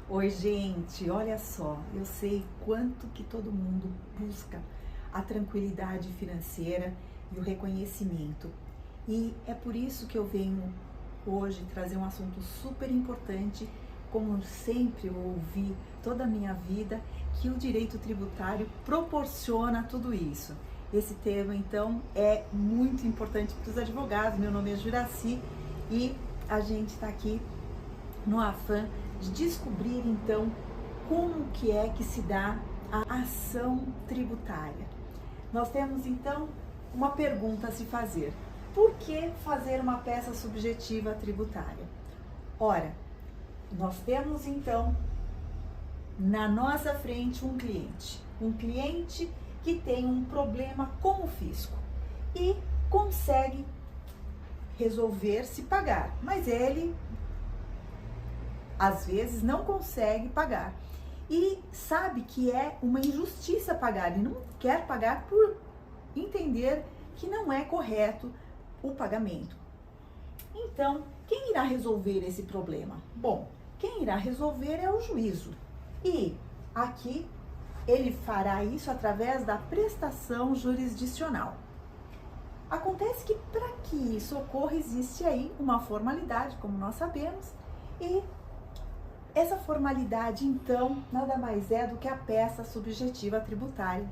Oi, gente, olha só, eu sei quanto que todo mundo busca a tranquilidade financeira e o reconhecimento. E é por isso que eu venho hoje trazer um assunto super importante, como sempre eu ouvi toda a minha vida, que o direito tributário proporciona tudo isso. Esse tema, então, é muito importante para os advogados. Meu nome é Juraci e a gente está aqui no afã de descobrir então como que é que se dá a ação tributária. Nós temos então uma pergunta a se fazer: por que fazer uma peça subjetiva tributária? Ora, nós temos então na nossa frente um cliente que tem um problema com o fisco e consegue resolver se pagar, mas ele às vezes não consegue pagar e sabe que é uma injustiça pagar e não quer pagar por entender que não é correto o pagamento. Então, quem irá resolver esse problema? Bom, quem irá resolver é o juízo. E aqui ele fará isso através da prestação jurisdicional. Acontece que para que isso ocorra existe aí uma formalidade, como nós sabemos, e essa formalidade, então, nada mais é do que a peça subjetiva tributária,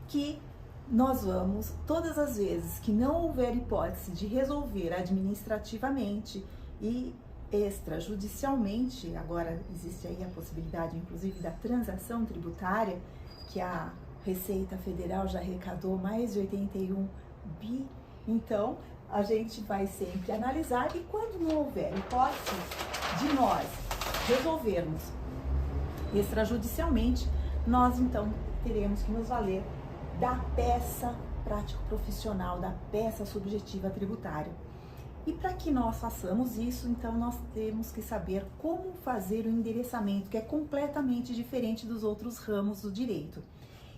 que nós vamos, todas as vezes que não houver hipótese de resolver administrativamente e extrajudicialmente, agora existe aí a possibilidade, inclusive, da transação tributária, que a Receita Federal já arrecadou mais de 81 bi, então a gente vai sempre analisar e quando não houver hipótese de nós resolvermos extrajudicialmente, nós então teremos que nos valer da peça prático-profissional, da peça subjetiva tributária. E para que nós façamos isso, então nós temos que saber como fazer o endereçamento, que é completamente diferente dos outros ramos do direito.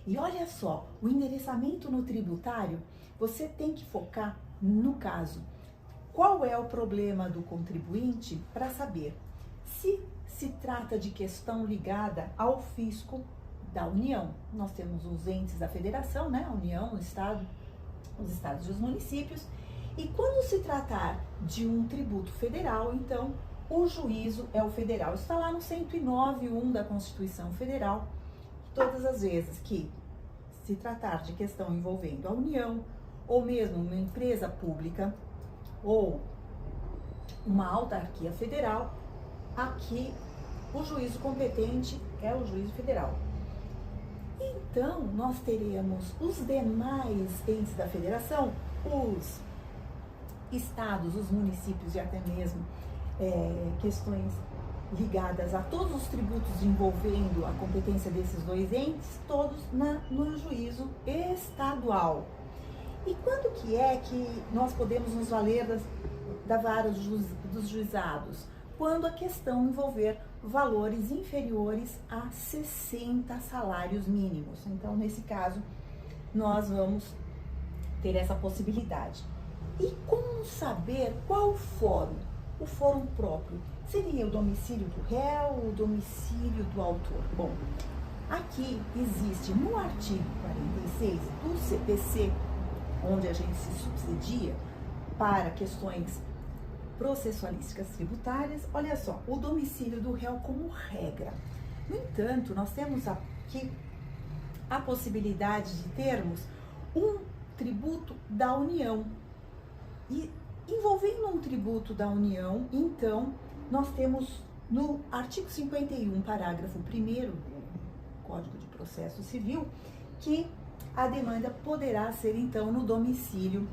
E olha só, o endereçamento no tributário, você tem que focar no caso. Qual é o problema do contribuinte para saber se trata de questão ligada ao fisco da União. Nós temos os entes da federação, né? A União, o Estado, os estados e os municípios. E quando se tratar de um tributo federal, então o juízo é o federal. Está lá no 109.1 da Constituição Federal. Todas as vezes que se tratar de questão envolvendo a União, ou mesmo uma empresa pública, ou uma autarquia federal, aqui o juízo competente é o juízo federal. Então, nós teremos os demais entes da federação, os estados, os municípios e até mesmo questões ligadas a todos os tributos envolvendo a competência desses dois entes, todos no juízo estadual. E quando que é que nós podemos nos valer da vara dos juizados? Quando a questão envolver valores inferiores a 60 salários mínimos. Então, nesse caso, nós vamos ter essa possibilidade. E como saber qual o fórum? O fórum próprio seria o domicílio do réu, o domicílio do autor. Bom, aqui existe no artigo 46 do CPC, onde a gente se subsidia para questões processualísticas tributárias, olha só, o domicílio do réu como regra. No entanto, nós temos aqui a possibilidade de termos um tributo da União. E envolvendo um tributo da União, então, nós temos no artigo 51, parágrafo 1º do Código de Processo Civil, que a demanda poderá ser, então, no domicílio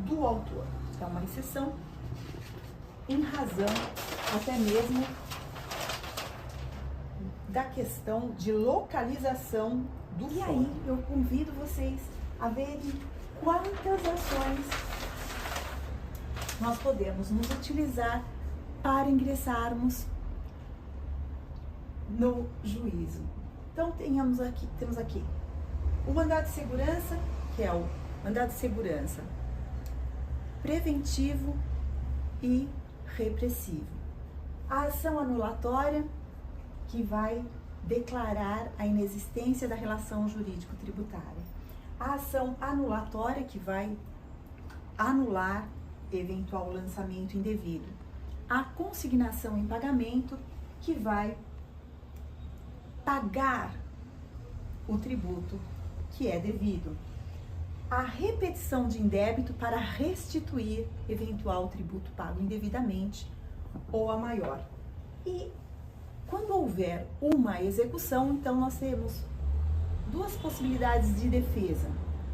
do autor. É uma exceção em razão até mesmo da questão de localização do fórum. E aí eu convido vocês a verem quantas ações nós podemos nos utilizar para ingressarmos no juízo. Então temos aqui o mandado de segurança, que é o mandado de segurança preventivo e repressivo. A ação anulatória que vai declarar a inexistência da relação jurídico-tributária. A ação anulatória, que vai anular eventual lançamento indevido. A consignação em pagamento, que vai pagar o tributo que é devido. A repetição de indébito para restituir eventual tributo pago indevidamente ou a maior. E quando houver uma execução, então nós temos duas possibilidades de defesa,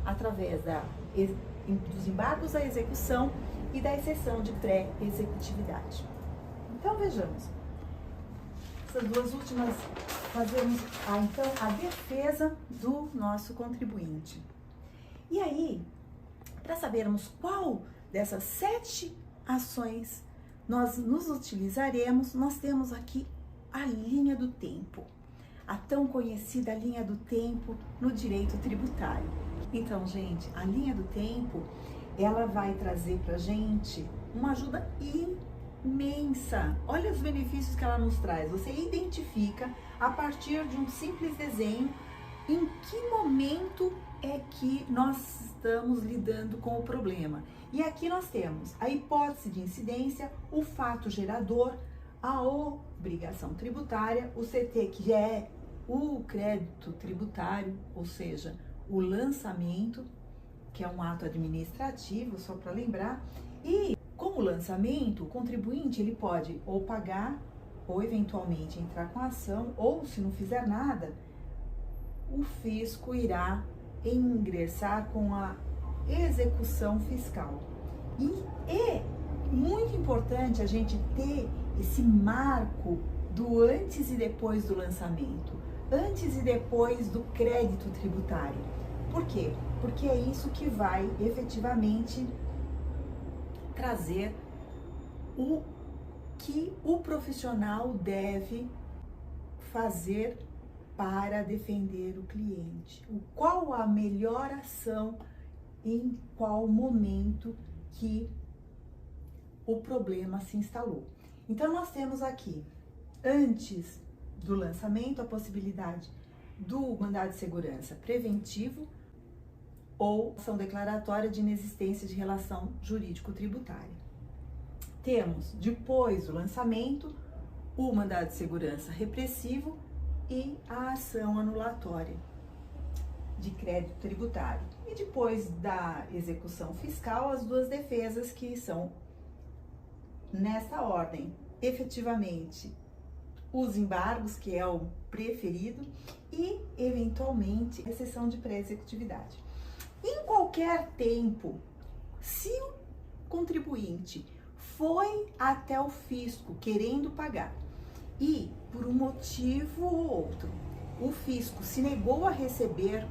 através dos embargos à execução e da exceção de pré-executividade. Então vejamos, essas duas últimas fazemos então a defesa do nosso contribuinte. E aí, para sabermos qual dessas 7 ações nós nos utilizaremos, nós temos aqui a linha do tempo, a tão conhecida linha do tempo no direito tributário. Então, gente, a linha do tempo, ela vai trazer para a gente uma ajuda imensa. Olha os benefícios que ela nos traz. Você identifica, a partir de um simples desenho, em que momento é que nós estamos lidando com o problema. E aqui nós temos a hipótese de incidência, o fato gerador, a obrigação tributária, o CT, que é o crédito tributário, ou seja, o lançamento, que é um ato administrativo, só para lembrar. E com o lançamento, o contribuinte ele pode ou pagar, ou eventualmente entrar com a ação, ou se não fizer nada, o fisco irá ingressar com a execução fiscal. E é muito importante a gente ter esse marco do antes e depois do lançamento, antes e depois do crédito tributário. Por quê? Porque é isso que vai efetivamente trazer o que o profissional deve fazer para defender o cliente. Qual a melhor ação em qual momento que o problema se instalou. Então nós temos aqui, antes do lançamento, a possibilidade do mandado de segurança preventivo ou ação declaratória de inexistência de relação jurídico-tributária. Temos, depois do lançamento, o mandado de segurança repressivo e a ação anulatória de crédito tributário. E depois da execução fiscal, as duas defesas que são nessa ordem, efetivamente, os embargos, que é o preferido, e eventualmente a exceção de pré-executividade. Em qualquer tempo, se o contribuinte foi até o fisco querendo pagar e por um motivo ou outro o fisco se negou a receber,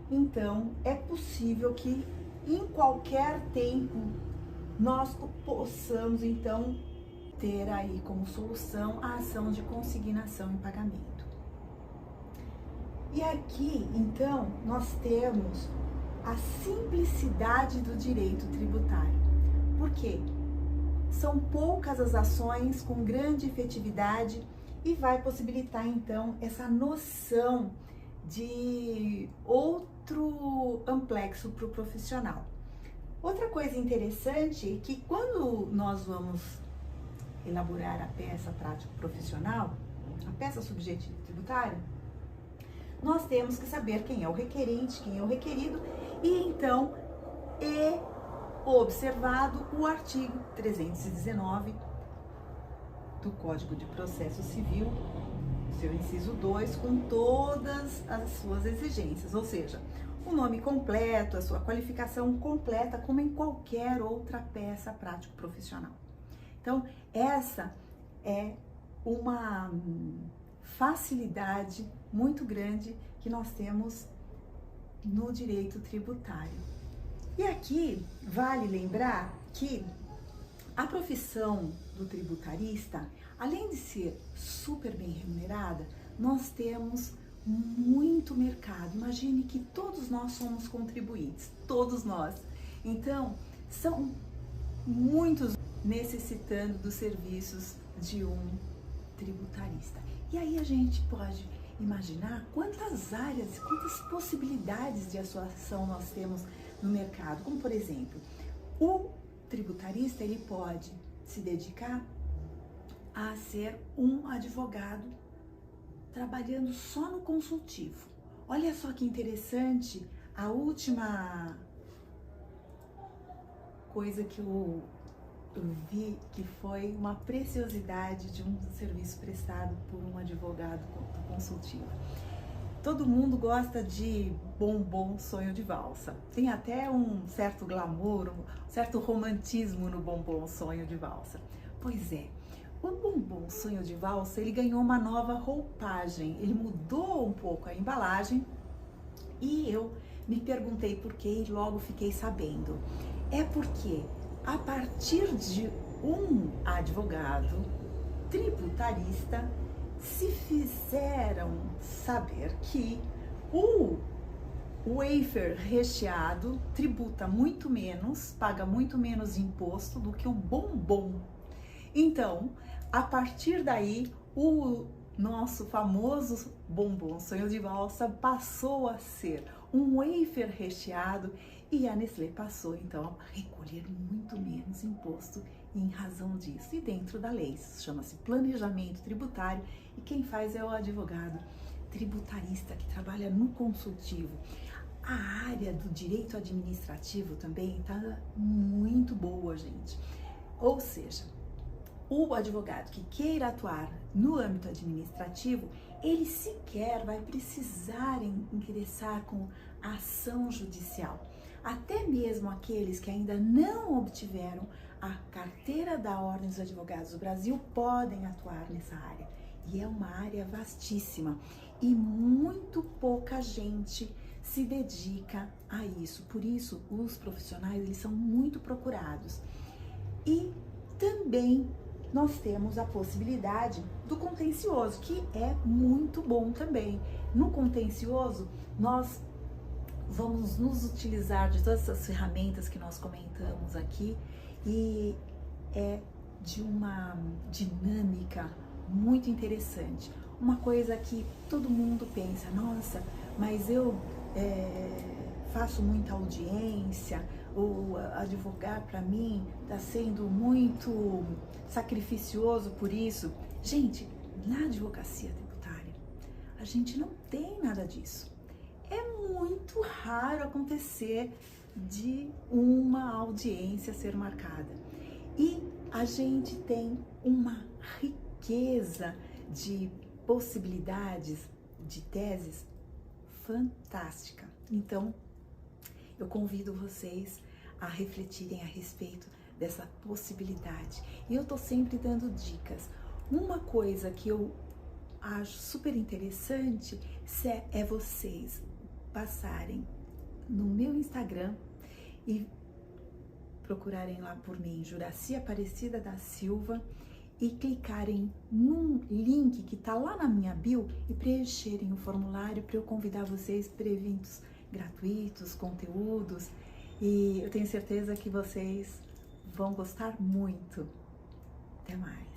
então é possível que em qualquer tempo nós possamos então ter aí como solução a ação de consignação em pagamento. E aqui então nós temos a simplicidade do direito tributário. Por quê? São poucas as ações com grande efetividade e vai possibilitar então essa noção de outro amplexo para o profissional. Outra coisa interessante é que quando nós vamos elaborar a peça prático profissional, a peça subjetiva tributária, nós temos que saber quem é o requerente, quem é o requerido, e então é observado o artigo 319 do Código de Processo Civil, seu inciso 2, com todas as suas exigências, ou seja, o nome completo, a sua qualificação completa, como em qualquer outra peça prático profissional. Então, essa é uma facilidade muito grande que nós temos no direito tributário. E aqui vale lembrar que a profissão do tributarista, além de ser super bem remunerada, nós temos muito mercado. Imagine que todos nós somos contribuintes, todos nós. Então, são muitos necessitando dos serviços de um tributarista. E aí a gente pode imaginar quantas áreas, quantas possibilidades de atuação nós temos no mercado. Como, por exemplo, o tributarista, ele pode se dedicar a ser um advogado trabalhando só no consultivo. Olha só que interessante, a última coisa que eu vi que foi uma preciosidade de um serviço prestado por um advogado consultivo. Todo mundo gosta de bombom sonho de valsa. Tem até um certo glamour, um certo romantismo no bombom sonho de valsa. Pois é, o bombom sonho de valsa, ele ganhou uma nova roupagem, ele mudou um pouco a embalagem e eu me perguntei por quê e logo fiquei sabendo. É porque a partir de um advogado tributarista se fizeram saber que o wafer recheado tributa muito menos, paga muito menos imposto do que o bombom. Então, a partir daí, o nosso famoso bombom sonho de valsa passou a ser um wafer recheado e a Nestlé passou então a recolher muito menos imposto em razão disso. E dentro da lei, chama-se planejamento tributário e quem faz é o advogado tributarista que trabalha no consultivo. A área do direito administrativo também está muito boa, gente. Ou seja, o advogado que queira atuar no âmbito administrativo, ele sequer vai precisar ingressar com ação judicial. Até mesmo aqueles que ainda não obtiveram a carteira da Ordem dos Advogados do Brasil podem atuar nessa área. E é uma área vastíssima e muito pouca gente se dedica a isso. Por isso, os profissionais, eles são muito procurados. E também nós temos a possibilidade do contencioso, que é muito bom também. No contencioso, nós vamos nos utilizar de todas essas ferramentas que nós comentamos aqui e é de uma dinâmica muito interessante. Uma coisa que todo mundo pensa, nossa, mas eu faço muita audiência, ou advogar para mim está sendo muito sacrificioso por isso. Gente, na advocacia tributária, a gente não tem nada disso. É muito raro acontecer de uma audiência ser marcada. E a gente tem uma riqueza de possibilidades, de teses fantástica. Então, eu convido vocês a refletirem a respeito dessa possibilidade. E eu tô sempre dando dicas. Uma coisa que eu acho super interessante é vocês passarem no meu Instagram e procurarem lá por mim, Juraci Aparecida da Silva, e clicarem num link que tá lá na minha bio e preencherem o formulário para eu convidar vocês para eventos gratuitos, conteúdos, e eu tenho certeza que vocês vão gostar muito. Até mais!